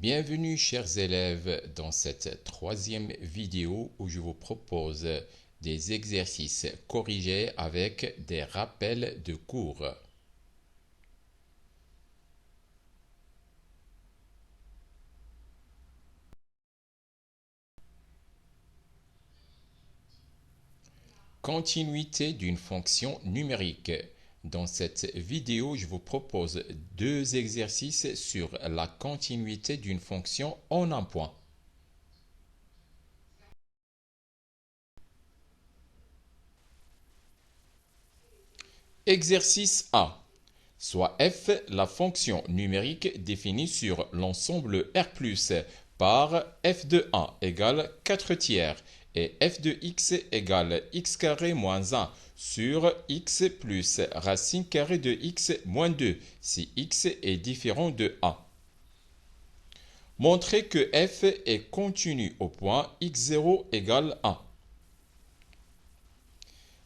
Bienvenue chers élèves dans cette troisième vidéo où je vous propose des exercices corrigés avec des rappels de cours. Continuité d'une fonction numérique. Dans cette vidéo, je vous propose deux exercices sur la continuité d'une fonction en un point. Exercice A. Soit f la fonction numérique définie sur l'ensemble R+, par f de 1 égale 4 tiers et f de x égale x carré moins 1 sur x plus racine carrée de x moins 2 si x est différent de 1. Montrez que f est continu au point x0 égale 1.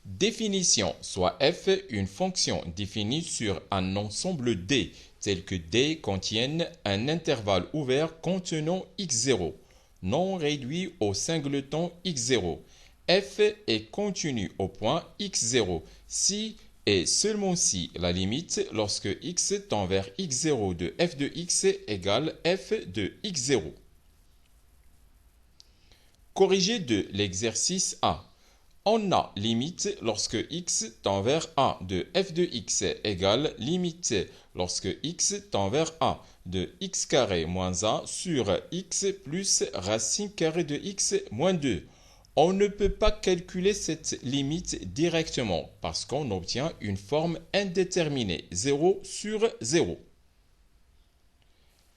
Définition, soit f une fonction définie sur un ensemble D, tel que D contienne un intervalle ouvert contenant x0, non réduit au singleton x0. F est continu au point x0 si et seulement si la limite lorsque x tend vers x0 de f de x égale f de x0. Corrigé de l'exercice A. On a limite lorsque x tend vers 1 de f de x égale limite lorsque x tend vers 1 de x carré moins 1 sur x plus racine carrée de x moins 2. On ne peut pas calculer cette limite directement parce qu'on obtient une forme indéterminée 0 sur 0.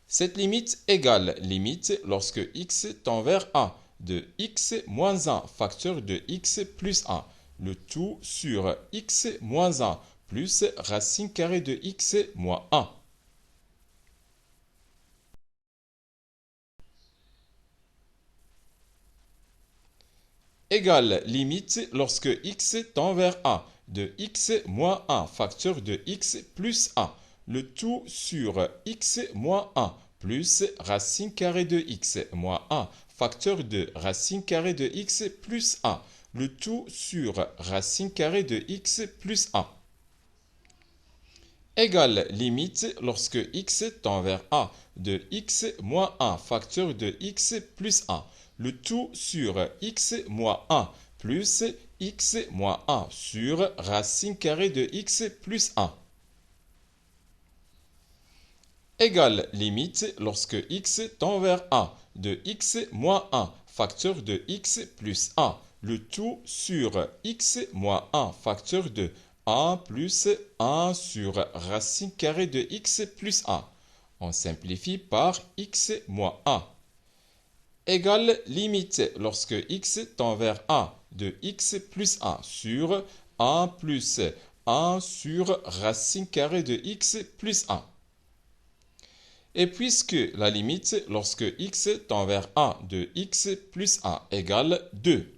Cette limite égale limite lorsque x tend vers 1 de x moins 1 facteur de x plus 1, le tout sur x moins 1 plus racine carrée de x moins 1. Égale limite lorsque x tend vers 1 de x moins 1 facteur de x plus 1, le tout sur x moins 1 plus racine carrée de x moins 1 facteur de racine carrée de x plus 1, le tout sur racine carrée de x plus 1. Égale limite lorsque x tend vers 1 de x moins 1 facteur de x plus 1, le tout sur x moins 1 plus x moins 1 sur racine carrée de x plus 1. Égale limite lorsque x tend vers 1 de x moins 1 facteur de x plus 1, le tout sur x moins 1 facteur de 1 plus 1 sur racine carrée de x plus 1. On simplifie par x moins 1. Égale limite lorsque x tend vers 1 de x plus 1 sur 1 plus 1 sur racine carrée de x plus 1. Et puisque la limite lorsque x tend vers 1 de x plus 1 égale 2,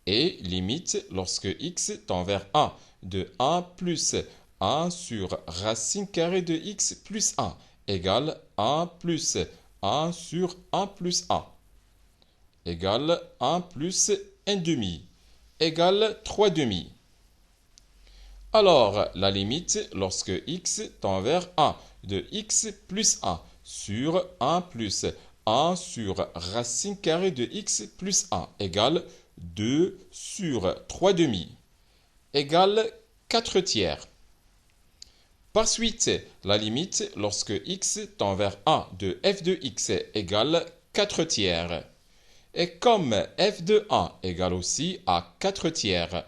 et limite lorsque x tend vers 1 de 1 plus 1 sur racine carrée de x plus 1 égale 1 plus 1 sur 1 plus 1 égale 1 plus 1 demi égale 3 demi. Alors, la limite lorsque x tend vers 1 de x plus 1 sur 1 plus 1 sur racine carrée de x plus 1 égale 2 sur 3 demi égale 4 tiers. Par suite, la limite lorsque x tend vers 1 de f de x égale 4 tiers. Et comme f de 1 égale aussi à 4 tiers,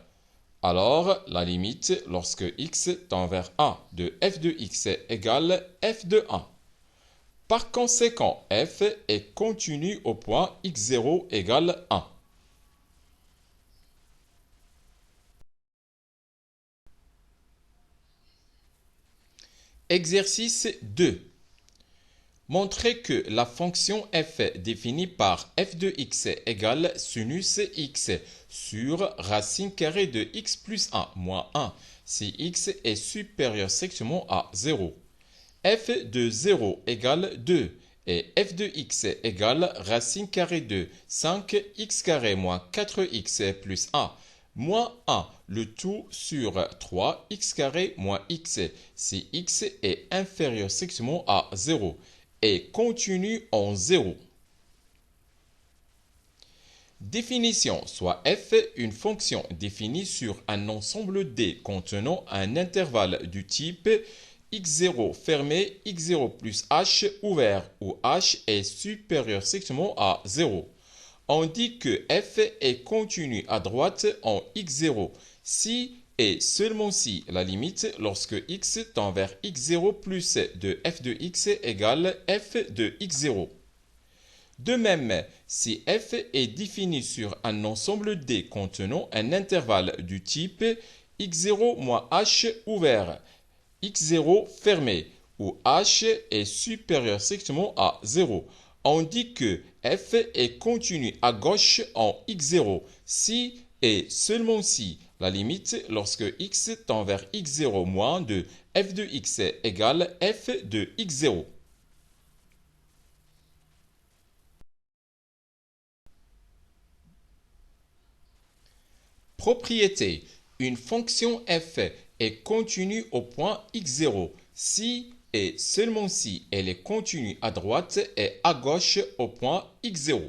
alors la limite lorsque x tend vers 1 de f de x égale f de 1. Par conséquent, f est continu au point x0 égale 1. Exercice 2. Montrez que la fonction f définie par f de x égale sinus x sur racine carrée de x plus 1 moins 1 si x est supérieur strictement à 0. F de 0 égale 2 et f de x égale racine carrée de 5x carré moins 4x plus 1 moins 1, le tout sur 3x carré moins x, si x est inférieur strictement à 0 et continue en 0. Définition, soit f, une fonction définie sur un ensemble D contenant un intervalle du type x0 fermé, x0 plus h ouvert, où h est supérieur strictement à 0. On dit que f est continu à droite en x0 si et seulement si la limite lorsque x tend vers x0 plus de f de x égale f de x0. De même, si f est défini sur un ensemble D contenant un intervalle du type x0 moins h ouvert, x0 fermé, où h est supérieur strictement à 0, on dit que f est continu à gauche en x0 si et seulement si la limite lorsque x tend vers x0 moins de f de x égale f de x0. Propriété. Une fonction f est continue au point x0 si et seulement si elle est continue à droite et à gauche au point x0.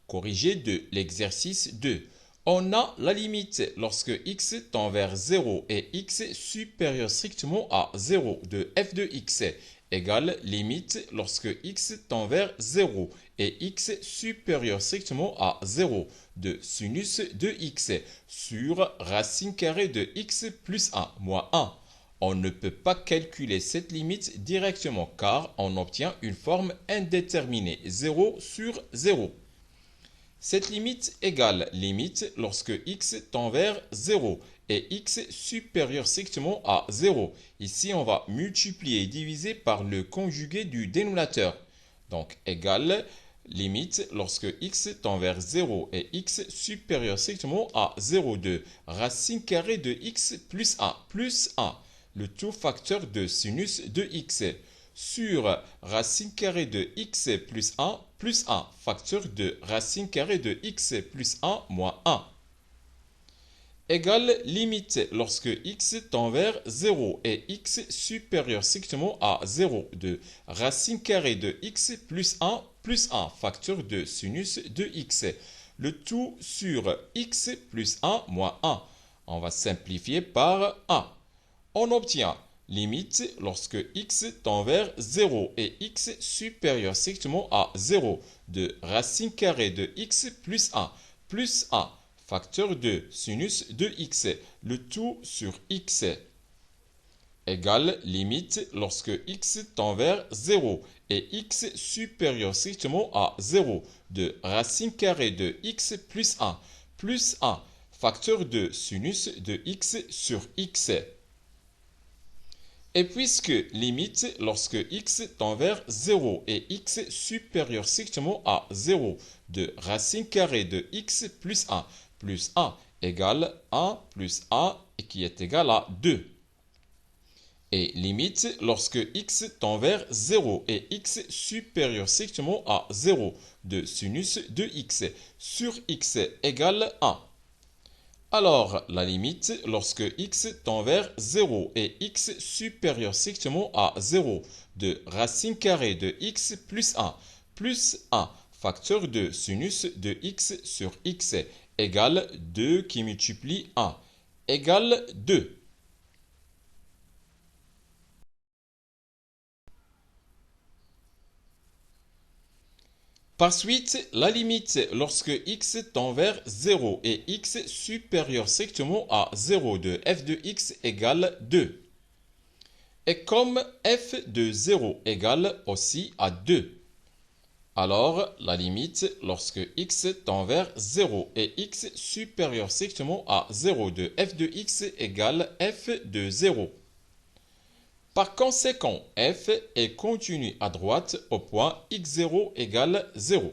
Corrigé de l'exercice 2. On a la limite lorsque x tend vers 0 et x supérieur strictement à 0 de f de x égale limite lorsque x tend vers 0 et x supérieur strictement à 0 de sinus de x sur racine carrée de x plus 1 moins 1. On ne peut pas calculer cette limite directement car on obtient une forme indéterminée 0 sur 0. Cette limite égale limite lorsque x tend vers 0 et x supérieur strictement à 0. Ici, on va multiplier et diviser par le conjugué du dénominateur. Donc, égale limite lorsque x tend vers 0 et x supérieur strictement à 0 de racine carrée de x plus 1, le tout facteur de sinus de x, sur racine carrée de x plus 1, facteur de racine carrée de x plus 1 moins 1, égale limite lorsque x tend vers 0 et x supérieur strictement à 0 de racine carrée de x plus 1, facteur de sinus de x, le tout sur x plus 1 moins 1. On va simplifier par 1. On obtient limite lorsque x tend vers 0 et x supérieur strictement à 0 de racine carrée de x plus 1, facteur de sinus de x, le tout sur x, égale limite lorsque x tend vers 0 et x supérieur strictement à 0 de racine carrée de x plus 1, facteur de sinus de x sur x. Et puisque limite lorsque x tend vers 0 et x supérieur strictement à 0 de racine carrée de x plus 1 égale 1 plus 1 et qui est égal à 2. Et limite lorsque x tend vers 0 et x supérieur strictement à 0 de sinus de x sur x égale 1. Alors, la limite lorsque x tend vers 0 et x supérieur strictement à 0 de racine carrée de x plus 1, facteur de sinus de x sur x, égale 2 qui multiplie 1, égale 2. Par suite, la limite lorsque x tend vers 0 et x supérieur strictement à 0 de f de x égale 2. Et comme f de 0 égale aussi à 2, alors la limite lorsque x tend vers 0 et x supérieur strictement à 0 de f de x égale f de 0. Par conséquent, f est continu à droite au point x0 égale 0.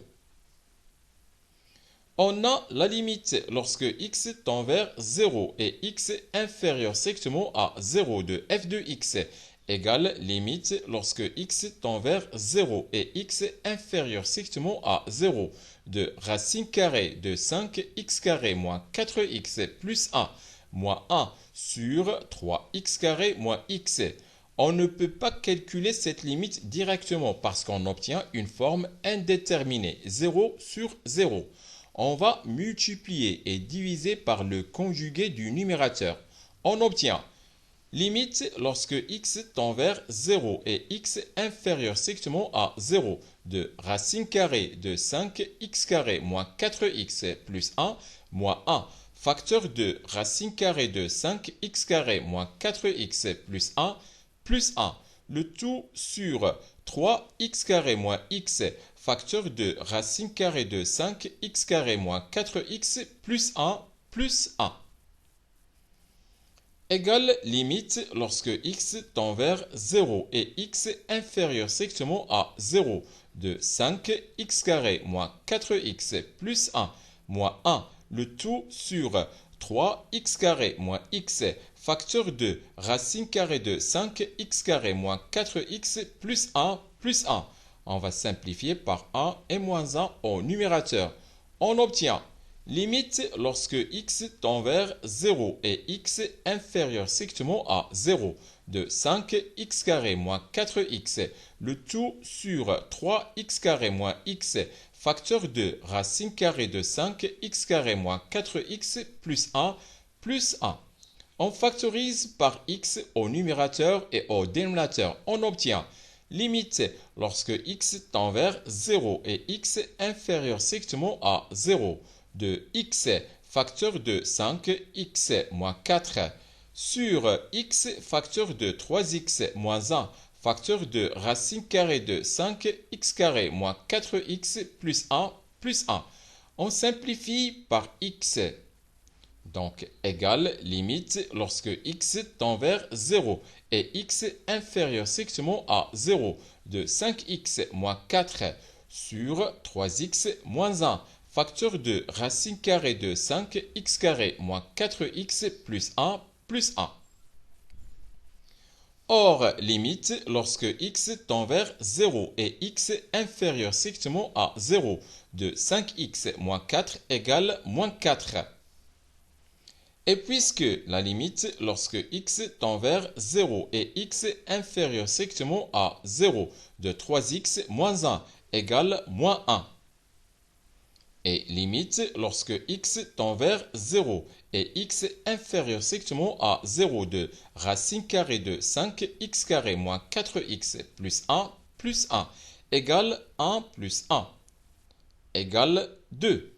On a la limite lorsque x tend vers 0 et x inférieur strictement à 0 de f de x égale limite lorsque x tend vers 0 et x inférieur strictement à 0 de racine carrée de 5x carré moins 4x plus 1 moins 1 sur 3x carré moins x. On ne peut pas calculer cette limite directement parce qu'on obtient une forme indéterminée, 0 sur 0. On va multiplier et diviser par le conjugué du numérateur. On obtient limite lorsque x tend vers 0 et x inférieur strictement à 0 de racine carrée de 5x carré moins 4x plus 1 moins 1 facteur de racine carrée de 5x carré moins 4x plus 1 plus 1. Le tout sur 3x carré moins x facteur de racine carrée de 5x carré moins 4x plus 1 plus 1. Égale limite lorsque x tend vers 0 et x inférieur strictement à 0 de 5x carré moins 4x plus 1 moins 1 le tout sur 3x carré moins x facteur de racine carrée de 5x carré moins 4x plus 1 plus 1. On va simplifier par 1 et moins 1 au numérateur. On obtient limite lorsque x tend vers 0 et x inférieur strictement à 0 de 5x carré moins 4x le tout sur 3x carré moins x facteur de racine carrée de 5x carré moins 4x plus 1 plus 1. On factorise par x au numérateur et au dénominateur. On obtient limite lorsque x tend vers 0 et x inférieur strictement à 0 de x facteur de 5x moins 4 sur x facteur de 3x moins 1 facteur de racine carrée de 5x carré moins 4x plus 1 plus 1. On simplifie par x. Donc, égale limite lorsque x tend vers 0 et x inférieur strictement à 0 de 5x moins 4 sur 3x moins 1 facteur de racine carrée de 5x carré moins 4x plus 1 plus 1. Or, limite lorsque x tend vers 0 et x inférieur strictement à 0 de 5x moins 4 égale moins 4. Et puisque la limite lorsque x tend vers 0 et x inférieur strictement à 0 de 3x moins 1 égale moins 1. Et limite lorsque x tend vers 0 et x inférieur strictement à 0 de racine carrée de 5x carré moins 4x plus 1 égale 1 plus 1 égale 2.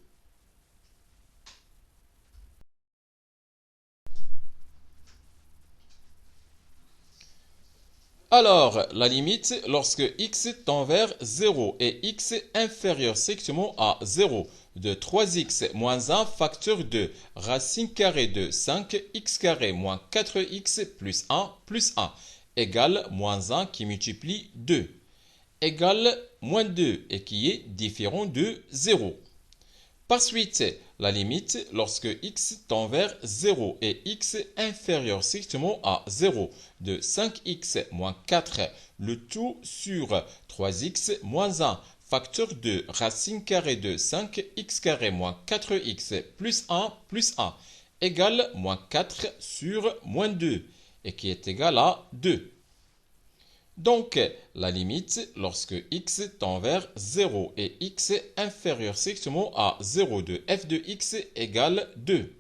Alors, la limite lorsque x tend vers 0 et x inférieur strictement à 0 de 3x moins 1 facteur de racine carrée de 5x carré moins 4x plus 1 égale moins 1 qui multiplie 2 égale moins 2 et qui est différent de 0. Par suite, la limite lorsque x tend vers 0 et x inférieur strictement à 0 de 5x moins 4 le tout sur 3x moins 1 facteur de racine carrée de 5x carré moins 4x plus 1 égale moins 4 sur moins 2 et qui est égal à 2. Donc, la limite lorsque x tend vers 0 et x inférieur strictement à 0 de f de x égale 2.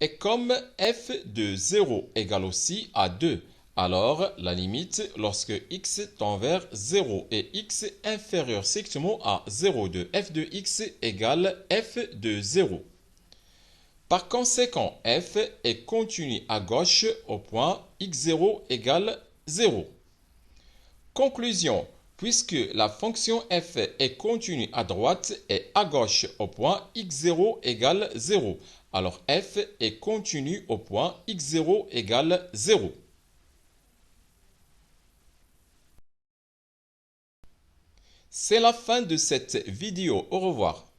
Et comme f de 0 égale aussi à 2, alors la limite lorsque x tend vers 0 et x inférieur strictement à 0 de f de x égale f de 0. Par conséquent, f est continu à gauche au point x0 égale 0. Conclusion, puisque la fonction f est continue à droite et à gauche au point x0 égale 0, alors f est continue au point x0 égale 0. C'est la fin de cette vidéo. Au revoir.